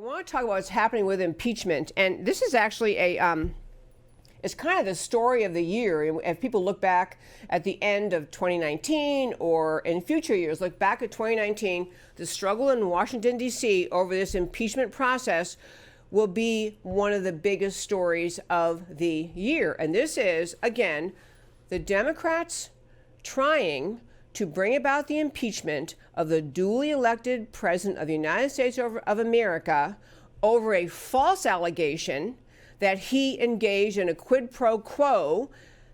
want to talk about what's happening with impeachment, and this is actually it's kind of the story of the year. If people look back at the end of 2019 or in future years, look back at 2019, the struggle in Washington, D.C. over this impeachment process will be one of the biggest stories of the year. And this is, again, the Democrats trying to bring about the impeachment of the duly elected president of the United States of America over a false allegation that he engaged in a quid pro quo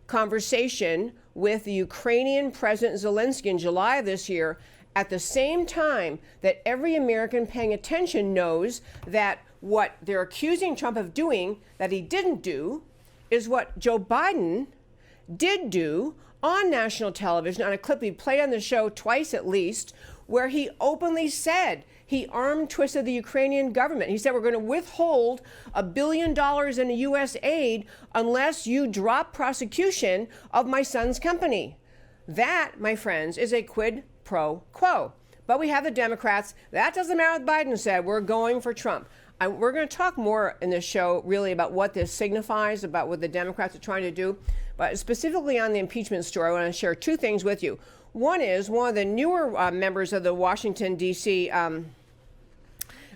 conversation with the Ukrainian President Zelensky in July of this year, at the same time that every American paying attention knows that what they're accusing Trump of doing that he didn't do is what Joe Biden did do on national television, on a clip we played on the show twice at least, where he openly said he arm twisted the Ukrainian government. He said, we're going to withhold $1 billion in U.S. aid unless you drop prosecution of my son's company. That, my friends, is a quid pro quo. But we have the Democrats. That doesn't matter what Biden said. We're going for Trump. We're going to talk more in this show really about what this signifies, about what the Democrats are trying to do. But specifically on the impeachment story, I want to share two things with you. One is one of the newer members of the Washington, D.C.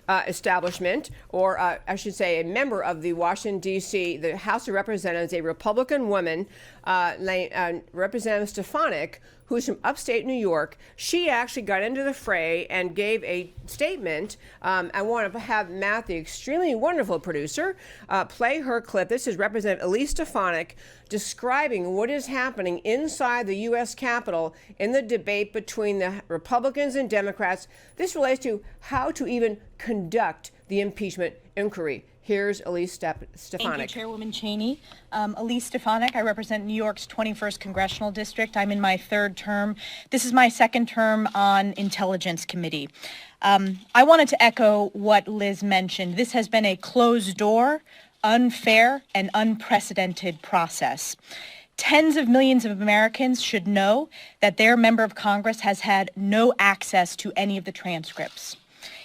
Establishment, or I should say a member of the Washington, D.C., the House of Representatives, a Republican woman, Representative Stefanik, who's from upstate New York. She actually got into the fray and gave a statement. I want to have Matt, the extremely wonderful producer, play her clip. This is Representative Elise Stefanik describing what is happening inside the U.S. Capitol in the debate between the Republicans and Democrats. This relates to how to even conduct the impeachment inquiry. Here's Elise Stefanik. Thank you, Chairwoman Cheney. Elise Stefanik, I represent New York's 21st Congressional District. I'm in my third term. This is my second term on Intelligence Committee. I wanted to echo what Liz mentioned. This has been a closed door, unfair, and unprecedented process. Tens of millions of Americans should know that their member of Congress has had no access to any of the transcripts.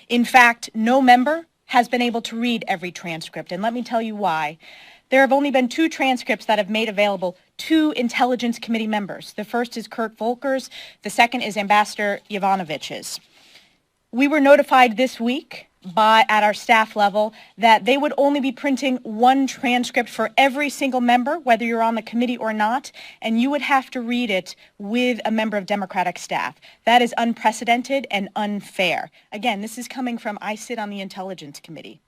In fact, no member has been able to read every transcript, and let me tell you why. There have only been 2 transcripts that have made available to Intelligence Committee members. The first is Kurt Volker's, the second is Ambassador Yovanovitch's. We were notified this week at our staff level that they would only be printing 1 transcript for every single member, whether you're on the committee or not, and you would have to read it with a member of Democratic staff. That is unprecedented and unfair. Again, this is coming from, I sit on the Intelligence Committee.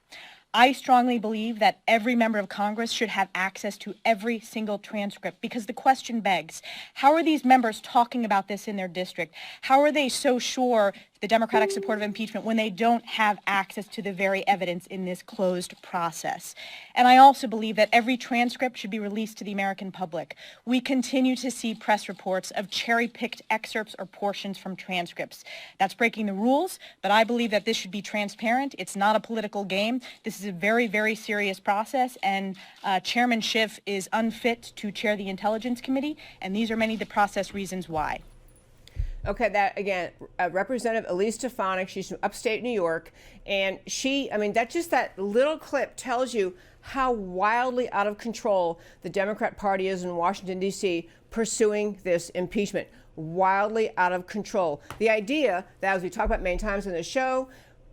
I strongly believe that every member of Congress should have access to every single transcript, because the question begs, how are these members talking about this in their district? How are they so sure the Democratic support of impeachment when they don't have access to the very evidence in this closed process? And I also believe that every transcript should be released to the American public. We continue to see press reports of cherry-picked excerpts or portions from transcripts. That's breaking the rules, but I believe that this should be transparent. It's not a political game. This is a very, very serious process, and Chairman Schiff is unfit to chair the Intelligence Committee, and these are many of the process reasons why. Okay, that again, Representative Elise Stefanik, she's from upstate New York, and that little clip tells you how wildly out of control the Democrat Party is in Washington, D.C., pursuing this impeachment. Wildly out of control. The idea that, as we talk about many times in the show,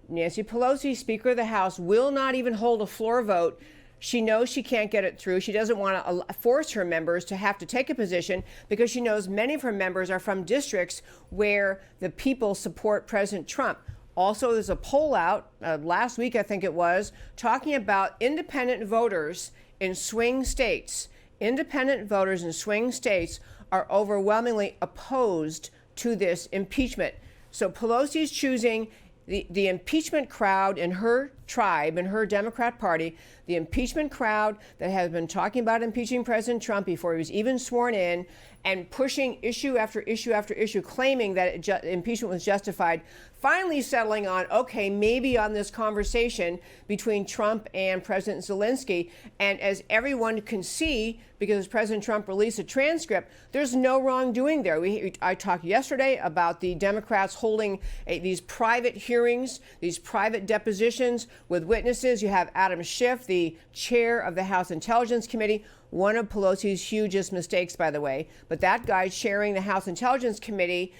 Nancy Pelosi, Speaker of the House, will not even hold a floor vote. She knows she can't get it through. She doesn't want to force her members to have to take a position, because she knows many of her members are from districts where the people support President Trump. Also, there's a poll out last week, I think it was, talking about independent voters in swing states. Independent voters in swing states are overwhelmingly opposed to this impeachment. So Pelosi's choosing the impeachment crowd in her tribe, in her Democrat Party, the impeachment crowd that has been talking about impeaching President Trump before he was even sworn in, and pushing issue after issue after issue, claiming that impeachment was justified, finally settling on, okay, maybe on this conversation between Trump and President Zelensky. And as everyone can see, because President Trump released a transcript, there's no wrongdoing there. I talked yesterday about the Democrats holding these private hearings, these private depositions with witnesses. You have Adam Schiff, the chair of the House Intelligence Committee, one of Pelosi's hugest mistakes, by the way. But that guy chairing the House Intelligence Committee,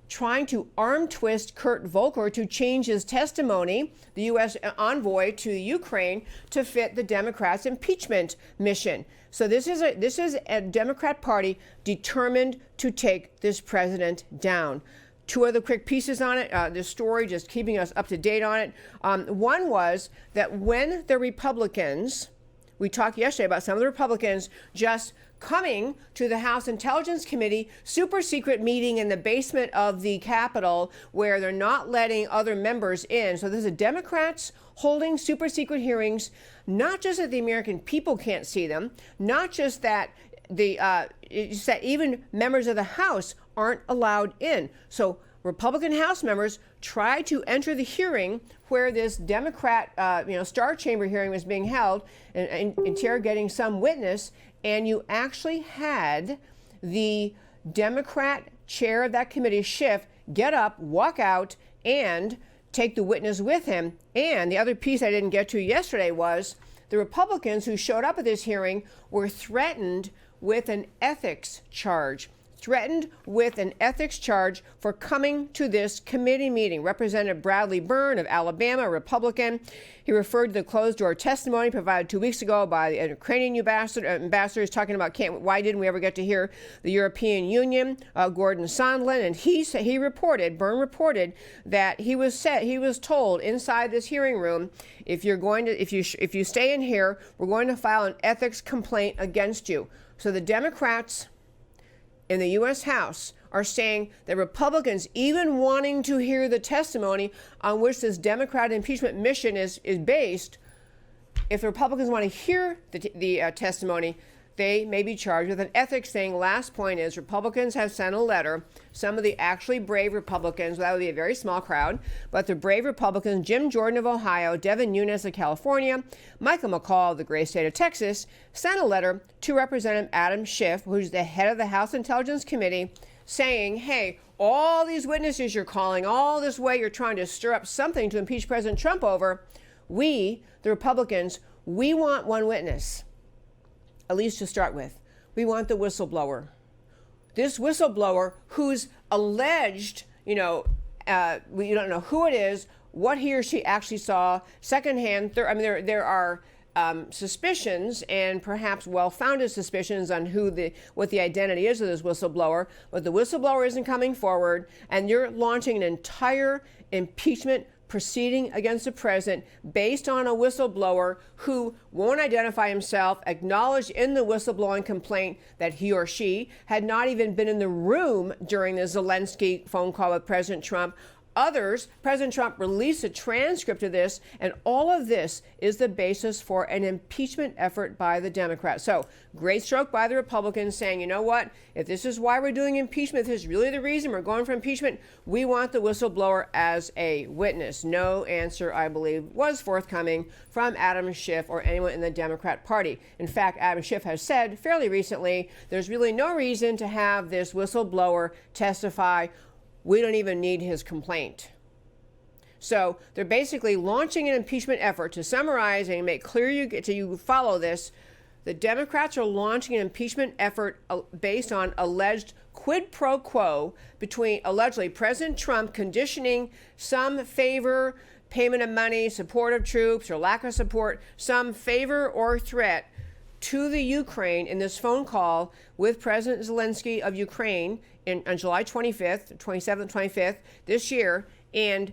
trying to arm twist Kurt Volker to change his testimony, the U.S. envoy to Ukraine, to fit the Democrats' impeachment mission. So this is a Democrat Party determined to take this president down. Two other quick pieces on it, this story, just keeping us up to date on it. One was that when the Republicans, we talked yesterday about some of the Republicans just coming to the House Intelligence Committee, super secret meeting in the basement of the Capitol where they're not letting other members in. So there's Democrats holding super secret hearings, not just that the American people can't see them, not just that it's that even members of the House aren't allowed in. So Republican House members tried to enter the hearing where this Democrat, Star Chamber hearing was being held and interrogating some witness, and you actually had the Democrat chair of that committee, Schiff, get up, walk out, and take the witness with him. And the other piece I didn't get to yesterday was the Republicans who showed up at this hearing were threatened with an ethics charge. Threatened with an ethics charge for coming to this committee meeting. Representative Bradley Byrne of Alabama, a Republican, he referred to the closed-door testimony provided 2 weeks ago by the Ukrainian ambassadors talking about why didn't we ever get to hear the European Union, Gordon Sondland, and Byrne reported that he was told inside this hearing room, if you stay in here, we're going to file an ethics complaint against you. So the Democrats in the U.S. House are saying that Republicans, even wanting to hear the testimony on which this Democrat impeachment mission is based, if the Republicans want to hear the testimony, they may be charged with an ethics thing. Last point is Republicans have sent a letter. Some of the actually brave Republicans, that would be a very small crowd, but the brave Republicans, Jim Jordan of Ohio, Devin Nunes of California, Michael McCall of the great state of Texas, sent a letter to Representative Adam Schiff, who's the head of the House Intelligence Committee, saying, hey, all these witnesses you're calling, all this way you're trying to stir up something to impeach President Trump over, we, the Republicans, we want one witness. At least to start with, we want the whistleblower. This whistleblower who's alleged, we don't know who it is, what he or she actually saw, secondhand. There are suspicions and perhaps well-founded suspicions on what the identity is of this whistleblower, but the whistleblower isn't coming forward, and you're launching an entire impeachment proceeding against the president based on a whistleblower who won't identify himself, acknowledged in the whistleblowing complaint that he or she had not even been in the room during the Zelensky phone call with President Trump. President Trump released a transcript of this, and all of this is the basis for an impeachment effort by the Democrats. So, great stroke by the Republicans saying, you know what, if this is why we're doing impeachment, if this is really the reason we're going for impeachment, we want the whistleblower as a witness. No answer, I believe, was forthcoming from Adam Schiff or anyone in the Democrat Party. In fact, Adam Schiff has said fairly recently, there's really no reason to have this whistleblower testify. We don't even need his complaint. So they're basically launching an impeachment effort. To summarize and make clear you follow this, the Democrats are launching an impeachment effort based on alleged quid pro quo between allegedly President Trump conditioning some favor, payment of money, support of troops or lack of support, some favor or threat to the Ukraine in this phone call with President Zelensky of Ukraine on July 25th, 27th, 25th this year. And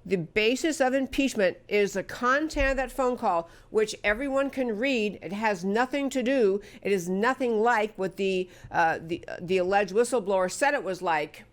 the basis of impeachment is the content of that phone call, which everyone can read. It has nothing to do. It is nothing like what the alleged whistleblower said it was like.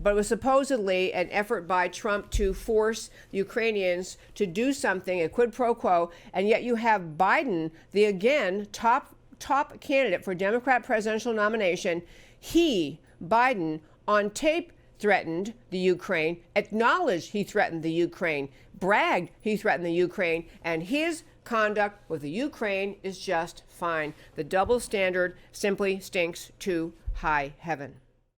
But it was supposedly an effort by Trump to force the Ukrainians to do something, a quid pro quo, and yet you have Biden, the again top top candidate for Democrat presidential nomination, he, Biden, on tape threatened the Ukraine, acknowledged he threatened the Ukraine, bragged he threatened the Ukraine, and his conduct with the Ukraine is just fine. The double standard simply stinks to high heaven.